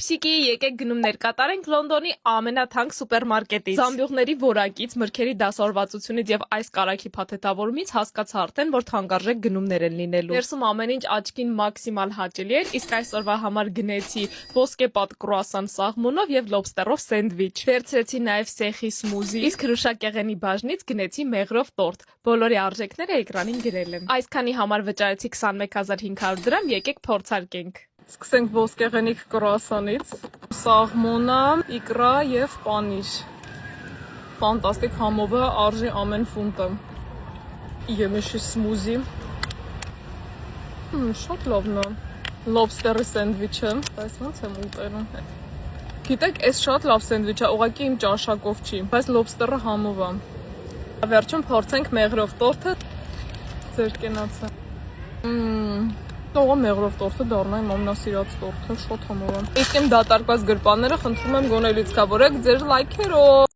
Պուսիկի, եկեք գնումներ կատարենք Լոնդոնի ամենաթանկ սուպերմարկետից։ Զամբյուղների որակից, մրգերի դասավորվածությունից եւ այս կարագի փաթեթավորումից հասկացա արդեն, որ թանկարժեք գնումներ են լինելու։ Ներսում ամեն ինչ աչքին մաքսիմալ հաճելի էր, իսկ այսօրվա համար գնեցի ոսկեպատ կրուասան սաղմոնով եւ լոբստերով սենդվիչ։ Վերցրեցի նաեւ սեխի սմուզի, իսկ հրուշակեղենի բաժնից գնեցի մեղրով տորտ։ Բոլորի արժեքները էկրանին գրել եմ։ Այսքանի համար վճարեցի 21500 դրամ, եկեք փորձարկենք։ Սկսենք ոսկեղենիկ կրուասանից։ Սաղմոնա, իկրա եւ պանիր։ Ֆանտաստիկ համովը արժի ամեն ֆունտը։ Ем еще սմուզի։ Շատ լավն է։ Լոբստերի սենդվիչը։ Այս ոնց եմ ուտելու։ Գիտեք, այս շատ լավ սենդվիչ է, ուղղակի իմ ճաշակով չի, բայց լոբստերը համով է։ Վերջում փորձենք մեղրով տորտը։ Ձեր կենացը։ Թողա մեղրով տորտը դառնա իմ ամենասիրած տորտը, շատ համով է։ Իսկ իմ դատարկված գրպանները խնդրում եմ գոնե լիցքավորեք ձեր լայքերով։